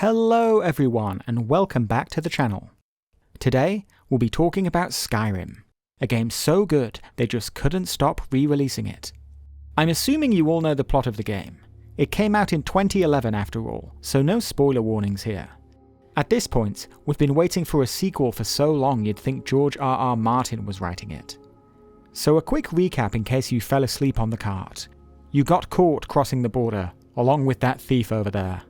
Hello everyone and welcome back to the channel. Today we'll be talking about Skyrim, a game so good they just couldn't stop re-releasing it. I'm assuming you all know the plot of the game. It came out in 2011 after all, so no spoiler warnings here. At this point, we've been waiting for a sequel for so long you'd think George R.R. Martin was writing it. So a quick recap in case you fell asleep on the cart. You got caught crossing the border, along with that thief over there.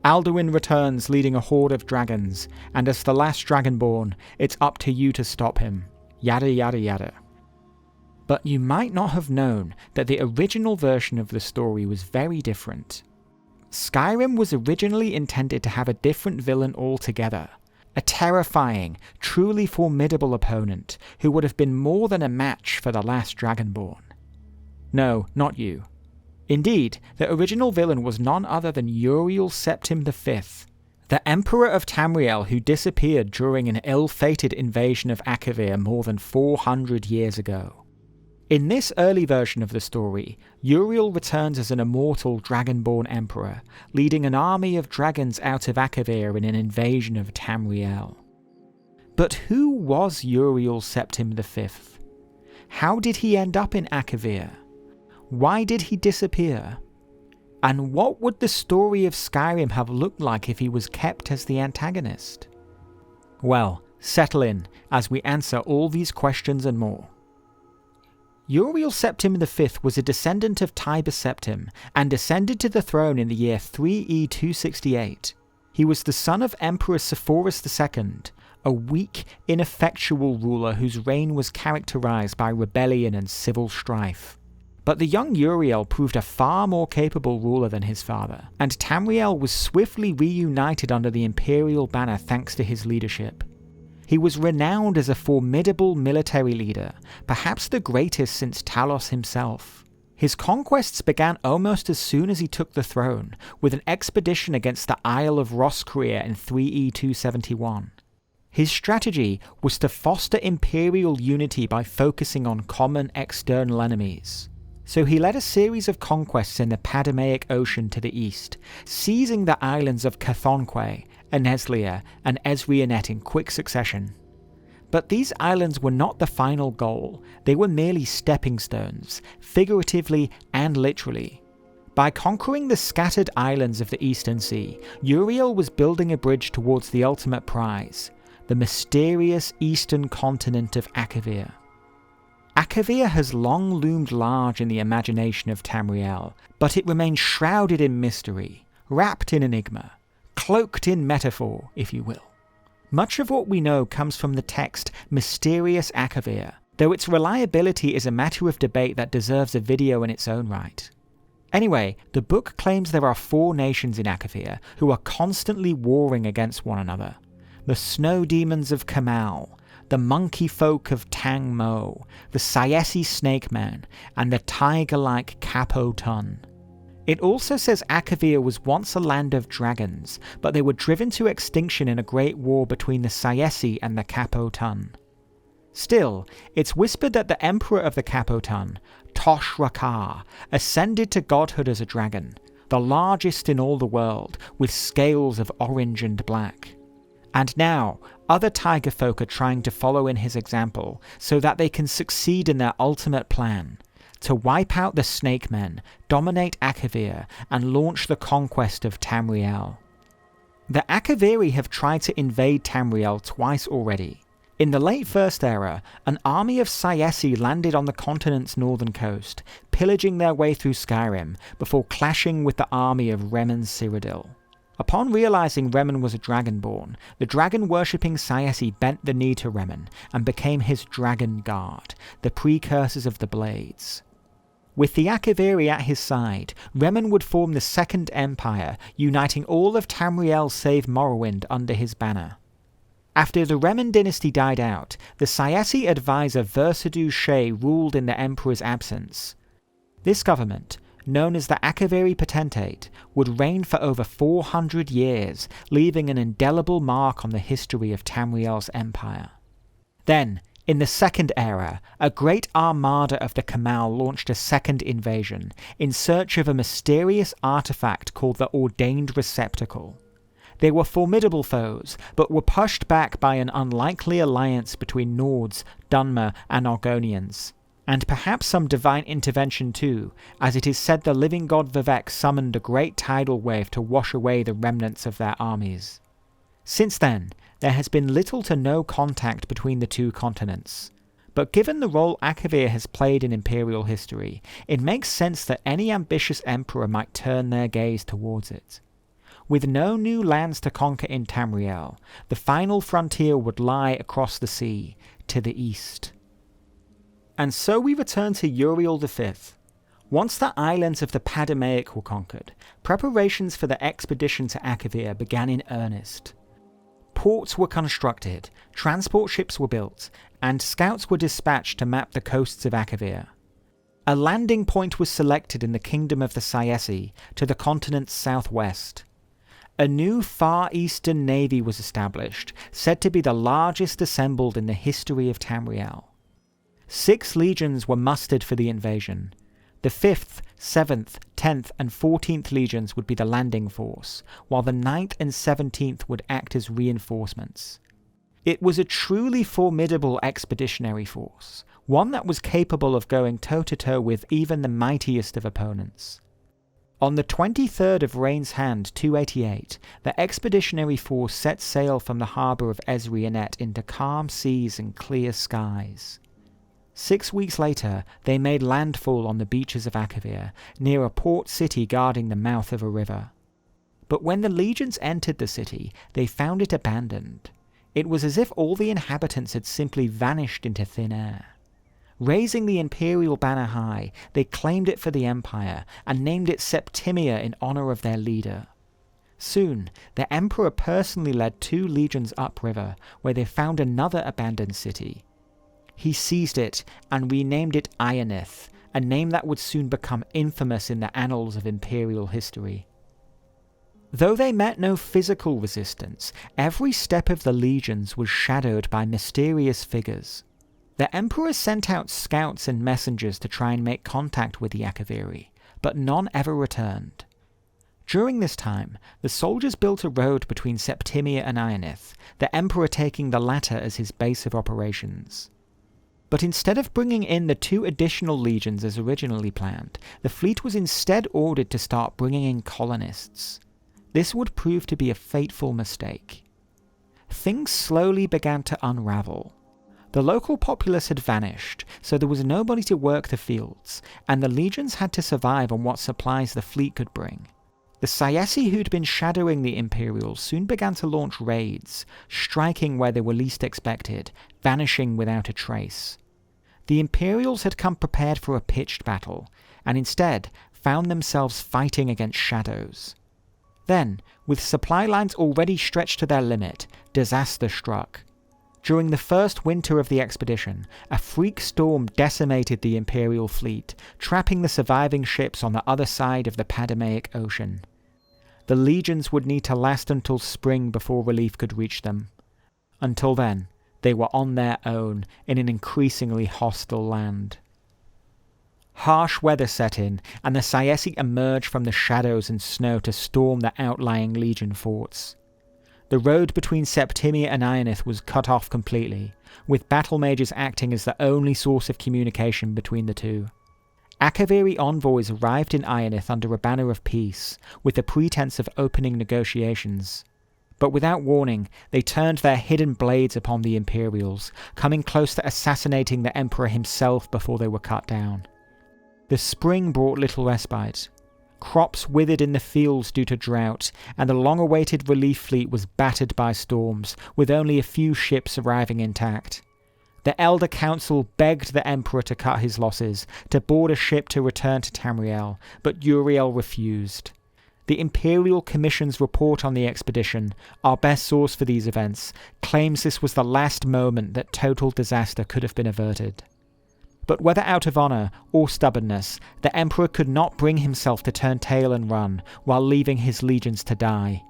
Alduin returns leading a horde of dragons, and as the Last Dragonborn, it's up to you to stop him. Yada yada yada. But you might not have known that the original version of the story was very different. Skyrim was originally intended to have a different villain altogether. A terrifying, truly formidable opponent who would have been more than a match for the Last Dragonborn. No, not you. Indeed, the original villain was none other than Uriel Septim V, the Emperor of Tamriel who disappeared during an ill-fated invasion of Akavir more than 400 years ago. In this early version of the story, Uriel returns as an immortal Dragonborn Emperor, leading an army of dragons out of Akavir in an invasion of Tamriel. But who was Uriel Septim V? How did he end up in Akavir? Why did he disappear? And what would the story of Skyrim have looked like if he was kept as the antagonist? Well, settle in as we answer all these questions and more. Uriel Septim V was a descendant of Tiber Septim and ascended to the throne in the year 3E268. He was the son of Emperor Sepphoris II, a weak, ineffectual ruler whose reign was characterized by rebellion and civil strife. But the young Uriel proved a far more capable ruler than his father, and Tamriel was swiftly reunited under the imperial banner thanks to his leadership. He was renowned as a formidable military leader, perhaps the greatest since Talos himself. His conquests began almost as soon as he took the throne, with an expedition against the Isle of Roscrea in 3E271. His strategy was to foster imperial unity by focusing on common external enemies. So he led a series of conquests in the Padamaic Ocean to the east, seizing the islands of Chthonque, Aneslia, and Esrionet in quick succession. But these islands were not the final goal, they were merely stepping stones, figuratively and literally. By conquering the scattered islands of the Eastern Sea, Uriel was building a bridge towards the ultimate prize, the mysterious eastern continent of Akavir. Akavir has long loomed large in the imagination of Tamriel, but it remains shrouded in mystery, wrapped in enigma, cloaked in metaphor, if you will. Much of what we know comes from the text Mysterious Akavir, though its reliability is a matter of debate that deserves a video in its own right. Anyway, the book claims there are 4 nations in Akavir who are constantly warring against one another. The snow demons of Kamal, the monkey folk of Tang Mo, the Sayesi Snake Man, and the tiger-like Capo Tun. It also says Akavir was once a land of dragons, but they were driven to extinction in a great war between the Sayesi and the Capo Tun. Still, it's whispered that the Emperor of the Capo Tun, Tosh Rakar, ascended to godhood as a dragon, the largest in all the world, with scales of orange and black. And now, other tiger folk are trying to follow in his example so that they can succeed in their ultimate plan, to wipe out the Snake Men, dominate Akavir, and launch the conquest of Tamriel. The Akaviri have tried to invade Tamriel twice already. In the late First Era, an army of Sayesi landed on the continent's northern coast, pillaging their way through Skyrim before clashing with the army of Remen Cyrodiil. Upon realizing Remen was a Dragonborn, the dragon-worshipping Sayesi bent the knee to Remen and became his Dragon Guard, the precursors of the Blades. With the Akaviri at his side, Remen would form the Second Empire, uniting all of Tamriel save Morrowind under his banner. After the Remen dynasty died out, the Sayesi advisor Versidue Shay ruled in the Emperor's absence. This government, known as the Akaviri Potentate, would reign for over 400 years, leaving an indelible mark on the history of Tamriel's empire. Then, in the Second Era, a great armada of the Kamal launched a second invasion, in search of a mysterious artifact called the Ordained Receptacle. They were formidable foes, but were pushed back by an unlikely alliance between Nords, Dunmer, and Argonians. And perhaps some divine intervention too, as it is said the living god Vivek summoned a great tidal wave to wash away the remnants of their armies. Since then, there has been little to no contact between the two continents. But given the role Akavir has played in Imperial history, it makes sense that any ambitious emperor might turn their gaze towards it. With no new lands to conquer in Tamriel, the final frontier would lie across the sea, to the east. And so we return to Uriel V. Once the islands of the Padamaic were conquered, preparations for the expedition to Akavir began in earnest. Ports were constructed, transport ships were built, and scouts were dispatched to map the coasts of Akavir. A landing point was selected in the kingdom of the Sayesi, to the continent's southwest. A new Far Eastern navy was established, said to be the largest assembled in the history of Tamriel. 6 legions were mustered for the invasion. The 5th, 7th, 10th, and 14th legions would be the landing force, while the 9th and 17th would act as reinforcements. It was a truly formidable expeditionary force, one that was capable of going toe-to-toe with even the mightiest of opponents. On the 23rd of Rain's Hand 288, the expeditionary force set sail from the harbour of Ezrionet into calm seas and clear skies. 6 weeks later, they made landfall on the beaches of Akavir, near a port city guarding the mouth of a river. But when the legions entered the city, they found it abandoned. It was as if all the inhabitants had simply vanished into thin air. Raising the imperial banner high, they claimed it for the empire, and named it Septimia in honour of their leader. Soon, the emperor personally led 2 legions upriver, where they found another abandoned city. He seized it and renamed it Ionith, a name that would soon become infamous in the annals of imperial history. Though they met no physical resistance, every step of the legions was shadowed by mysterious figures. The emperor sent out scouts and messengers to try and make contact with the Akaviri, but none ever returned. During this time, the soldiers built a road between Septimia and Ionith, the emperor taking the latter as his base of operations. But instead of bringing in the 2 additional legions as originally planned, the fleet was instead ordered to start bringing in colonists. This would prove to be a fateful mistake. Things slowly began to unravel. The local populace had vanished, so there was nobody to work the fields, and the legions had to survive on what supplies the fleet could bring. The Sayesi who'd been shadowing the Imperials soon began to launch raids, striking where they were least expected, vanishing without a trace. The Imperials had come prepared for a pitched battle, and instead found themselves fighting against shadows. Then, with supply lines already stretched to their limit, disaster struck. During the first winter of the expedition, a freak storm decimated the Imperial fleet, trapping the surviving ships on the other side of the Padamaic Ocean. The legions would need to last until spring before relief could reach them. Until then, they were on their own in an increasingly hostile land. Harsh weather set in, and the Sayesi emerged from the shadows and snow to storm the outlying legion forts. The road between Septimia and Ionith was cut off completely, with battle mages acting as the only source of communication between the two. Akaviri envoys arrived in Ionith under a banner of peace, with the pretense of opening negotiations. But without warning, they turned their hidden blades upon the Imperials, coming close to assassinating the Emperor himself before they were cut down. The spring brought little respite. Crops withered in the fields due to drought, and the long-awaited relief fleet was battered by storms, with only a few ships arriving intact. The Elder Council begged the Emperor to cut his losses, to board a ship to return to Tamriel, but Uriel refused. The Imperial Commission's report on the expedition, our best source for these events, claims this was the last moment that total disaster could have been averted. But whether out of honour or stubbornness, the Emperor could not bring himself to turn tail and run, while leaving his legions to die.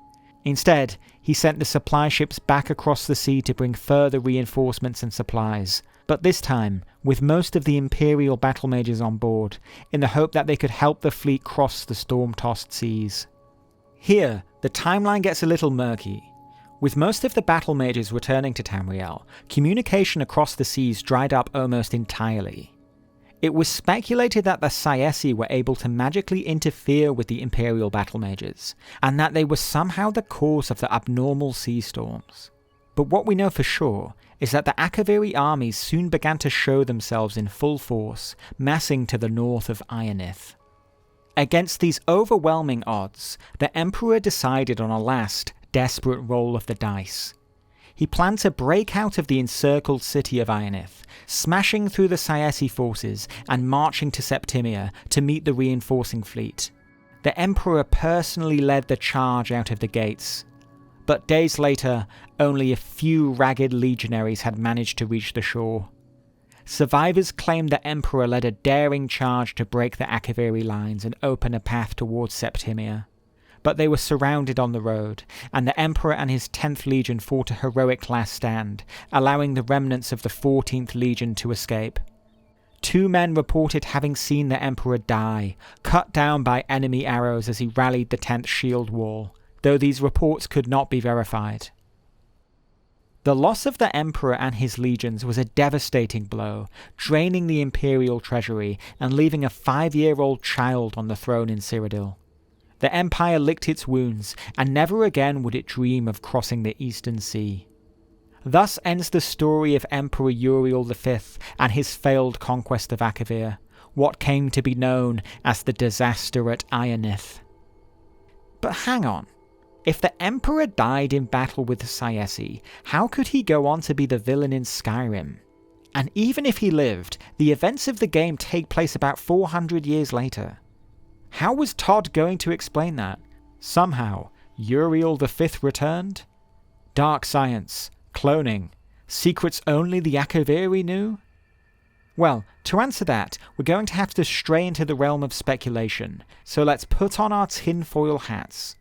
Instead, he sent the supply ships back across the sea to bring further reinforcements and supplies, but this time with most of the Imperial battle mages on board, in the hope that they could help the fleet cross the storm-tossed seas. Here, the timeline gets a little murky. With most of the battle mages returning to Tamriel, communication across the seas dried up almost entirely. It was speculated that the Sayesi were able to magically interfere with the Imperial battle mages, and that they were somehow the cause of the abnormal sea storms. But what we know for sure is that the Akaviri armies soon began to show themselves in full force, massing to the north of Ionith. Against these overwhelming odds, the Emperor decided on a last, desperate roll of the dice. He planned to break out of the encircled city of Ionith, smashing through the Sayesi forces and marching to Septimia to meet the reinforcing fleet. The Emperor personally led the charge out of the gates, but days later, only a few ragged legionaries had managed to reach the shore. Survivors claimed the Emperor led a daring charge to break the Akaviri lines and open a path towards Septimia. But they were surrounded on the road, and the Emperor and his 10th Legion fought a heroic last stand, allowing the remnants of the 14th Legion to escape. 2 men reported having seen the Emperor die, cut down by enemy arrows as he rallied the 10th shield wall, though these reports could not be verified. The loss of the Emperor and his legions was a devastating blow, draining the Imperial treasury and leaving a 5-year-old child on the throne in Cyrodiil. The Empire licked its wounds, and never again would it dream of crossing the Eastern Sea. Thus ends the story of Emperor Uriel V and his failed conquest of Akavir, what came to be known as the disaster at Ionith. But hang on. If the Emperor died in battle with the Sayesi, how could he go on to be the villain in Skyrim? And even if he lived, the events of the game take place about 400 years later. How was Todd going to explain that? Somehow, Uriel V returned? Dark science, cloning, secrets only the Akaviri knew? Well, to answer that, we're going to have to stray into the realm of speculation, so let's put on our tinfoil hats.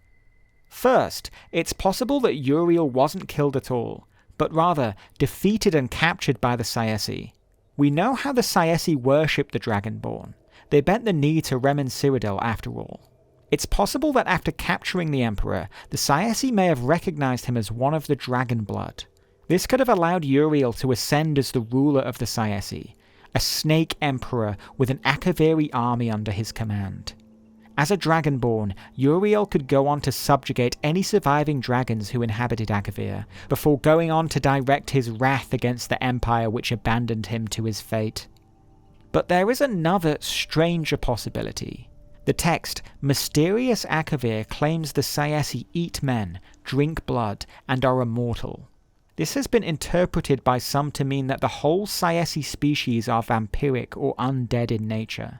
First, it's possible that Uriel wasn't killed at all, but rather defeated and captured by the Sayesi. We know how the Sayesi worshipped the Dragonborn. They bent the knee to Rem and Cyrodiil after all. It's possible that after capturing the Emperor, the Sayesi may have recognized him as one of the dragon blood. This could have allowed Uriel to ascend as the ruler of the Sayesi, a snake emperor with an Akaviri army under his command. As a Dragonborn, Uriel could go on to subjugate any surviving dragons who inhabited Akavir, before going on to direct his wrath against the Empire which abandoned him to his fate. But there is another, stranger possibility. The text, Mysterious Akavir, claims the Sayesi eat men, drink blood, and are immortal. This has been interpreted by some to mean that the whole Sayesi species are vampiric or undead in nature.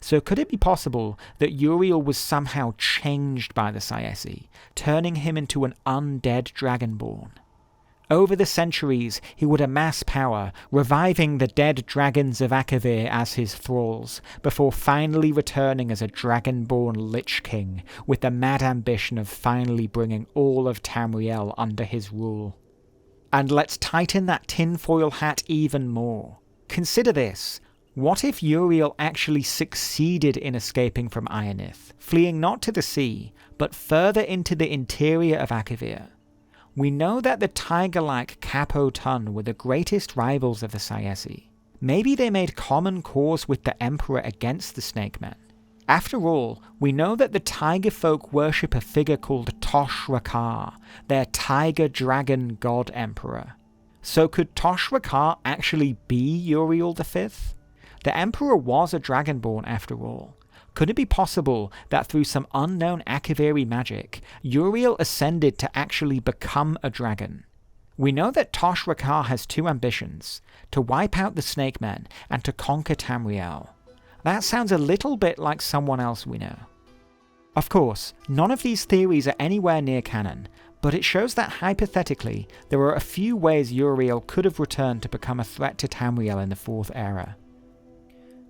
So could it be possible that Uriel was somehow changed by the Sayesi, turning him into an undead Dragonborn? Over the centuries, he would amass power, reviving the dead dragons of Akavir as his thralls, before finally returning as a Dragonborn Lich King, with the mad ambition of finally bringing all of Tamriel under his rule. And let's tighten that tinfoil hat even more. Consider this. What if Uriel actually succeeded in escaping from Ionith, fleeing not to the sea, but further into the interior of Akavir? We know that the tiger-like Capo Tun were the greatest rivals of the Sayesi. Maybe they made common cause with the Emperor against the Snake Men. After all, we know that the tiger folk worship a figure called Tosh-Rakar, their tiger-dragon god emperor. So could Tosh-Rakar actually be Uriel V? The Emperor was a Dragonborn after all. Could it be possible that through some unknown Akaviri magic, Uriel ascended to actually become a dragon? We know that Tosh-Rakar has 2 ambitions, to wipe out the Snake Men and to conquer Tamriel. That sounds a little bit like someone else we know. Of course, none of these theories are anywhere near canon, but it shows that hypothetically, there are a few ways Uriel could have returned to become a threat to Tamriel in the 4th era.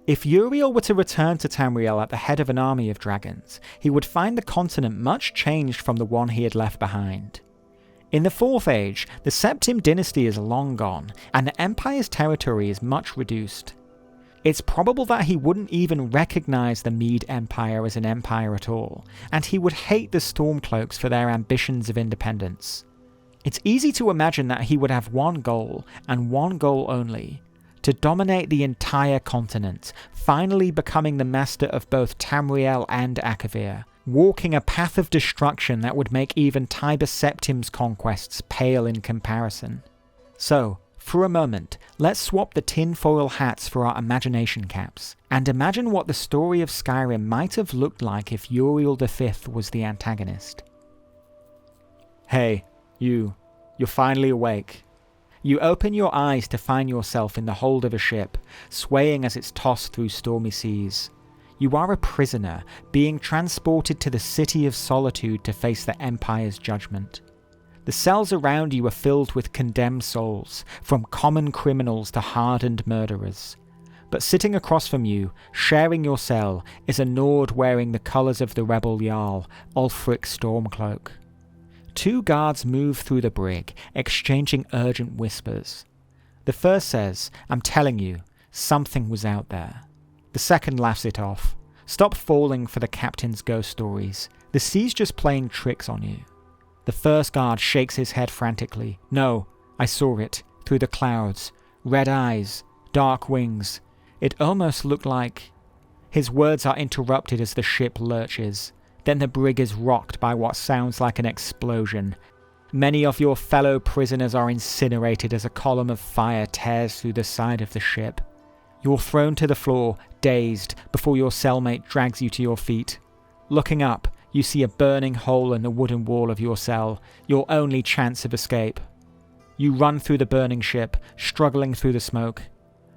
If Uriel were to return to Tamriel at the head of an army of dragons, he would find the continent much changed from the one he had left behind. In the 4th Age, the Septim dynasty is long gone, and the Empire's territory is much reduced. It's probable that he wouldn't even recognize the Mede Empire as an empire at all, and he would hate the Stormcloaks for their ambitions of independence. It's easy to imagine that he would have one goal, and one goal only: to dominate the entire continent, finally becoming the master of both Tamriel and Akavir, walking a path of destruction that would make even Tiber Septim's conquests pale in comparison. So, for a moment, let's swap the tinfoil hats for our imagination caps, and imagine what the story of Skyrim might have looked like if Uriel V was the antagonist. Hey, you're finally awake. You open your eyes to find yourself in the hold of a ship, swaying as it's tossed through stormy seas. You are a prisoner, being transported to the City of Solitude to face the Empire's judgment. The cells around you are filled with condemned souls, from common criminals to hardened murderers. But sitting across from you, sharing your cell, is a Nord wearing the colours of the rebel Jarl, Ulfric Stormcloak. Two guards move through the brig, exchanging urgent whispers. The first says, "I'm telling you, something was out there." The second laughs it off. "Stop falling for the captain's ghost stories. The sea's just playing tricks on you." The first guard shakes his head frantically. "No, I saw it, through the clouds. Red eyes, dark wings. It almost looked like..." His words are interrupted as the ship lurches. Then the brig is rocked by what sounds like an explosion. Many of your fellow prisoners are incinerated as a column of fire tears through the side of the ship. You're thrown to the floor, dazed, before your cellmate drags you to your feet. Looking up, you see a burning hole in the wooden wall of your cell, your only chance of escape. You run through the burning ship, struggling through the smoke.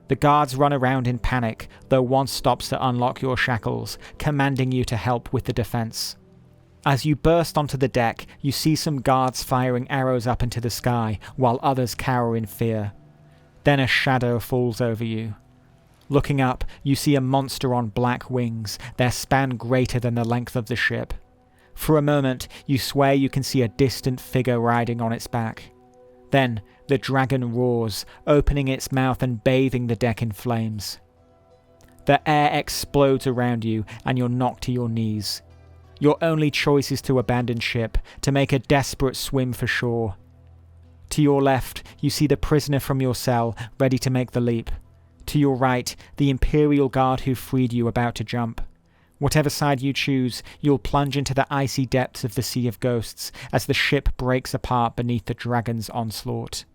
The guards run around in panic, though one stops to unlock your shackles, commanding you to help with the defense. As you burst onto the deck, you see some guards firing arrows up into the sky, while others cower in fear. Then a shadow falls over you. Looking up, you see a monster on black wings, their span greater than the length of the ship. For a moment, you swear you can see a distant figure riding on its back. Then, the dragon roars, opening its mouth and bathing the deck in flames. The air explodes around you, and you're knocked to your knees. Your only choice is to abandon ship, to make a desperate swim for shore. To your left, you see the prisoner from your cell, ready to make the leap. To your right, the Imperial Guard who freed you about to jump. Whatever side you choose, you'll plunge into the icy depths of the Sea of Ghosts as the ship breaks apart beneath the dragon's onslaught.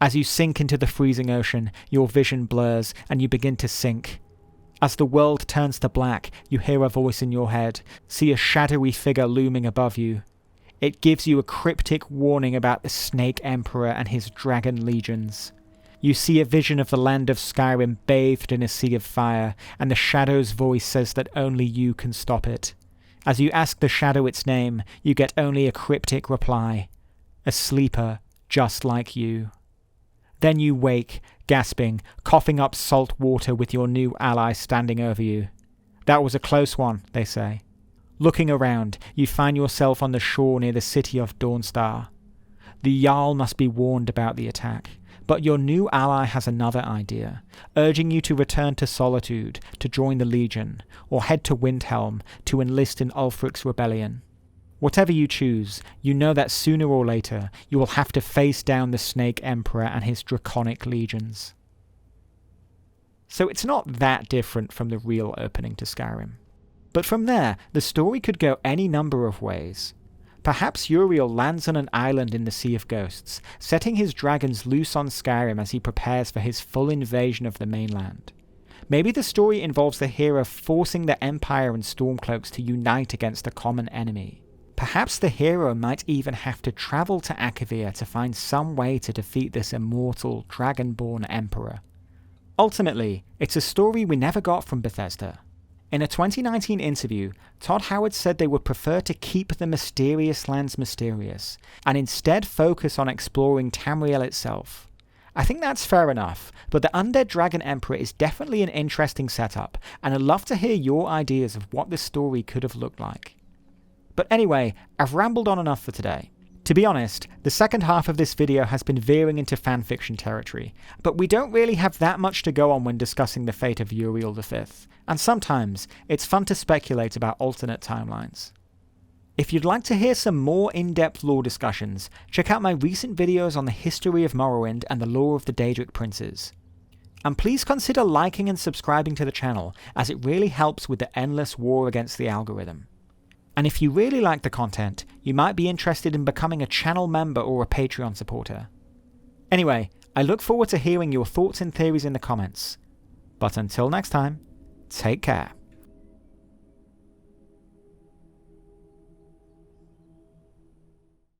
As you sink into the freezing ocean, your vision blurs and you begin to sink. As the world turns to black, you hear a voice in your head, see a shadowy figure looming above you. It gives you a cryptic warning about the Snake Emperor and his dragon legions. You see a vision of the land of Skyrim bathed in a sea of fire, and the shadow's voice says that only you can stop it. As you ask the shadow its name, you get only a cryptic reply. A sleeper just like you. Then you wake, gasping, coughing up salt water with your new ally standing over you. "That was a close one," they say. Looking around, you find yourself on the shore near the city of Dawnstar. The Jarl must be warned about the attack. But your new ally has another idea, urging you to return to Solitude, to join the Legion, or head to Windhelm to enlist in Ulfric's rebellion. Whatever you choose, you know that sooner or later you will have to face down the Snake Emperor and his draconic legions. So it's not that different from the real opening to Skyrim. But from there, the story could go any number of ways. Perhaps Uriel lands on an island in the Sea of Ghosts, setting his dragons loose on Skyrim as he prepares for his full invasion of the mainland. Maybe the story involves the hero forcing the Empire and Stormcloaks to unite against a common enemy. Perhaps the hero might even have to travel to Akavir to find some way to defeat this immortal Dragonborn Emperor. Ultimately, it's a story we never got from Bethesda. In a 2019 interview, Todd Howard said they would prefer to keep the mysterious lands mysterious, and instead focus on exploring Tamriel itself. I think that's fair enough, but the Undead Dragon Emperor is definitely an interesting setup, and I'd love to hear your ideas of what this story could have looked like. But anyway, I've rambled on enough for today. To be honest, the second half of this video has been veering into fanfiction territory, but we don't really have that much to go on when discussing the fate of Uriel V, and sometimes it's fun to speculate about alternate timelines. If you'd like to hear some more in-depth lore discussions, check out my recent videos on the history of Morrowind and the lore of the Daedric princes. And please consider liking and subscribing to the channel, as it really helps with the endless war against the algorithm. And if you really like the content, you might be interested in becoming a channel member or a Patreon supporter. Anyway, I look forward to hearing your thoughts and theories in the comments. But until next time, take care.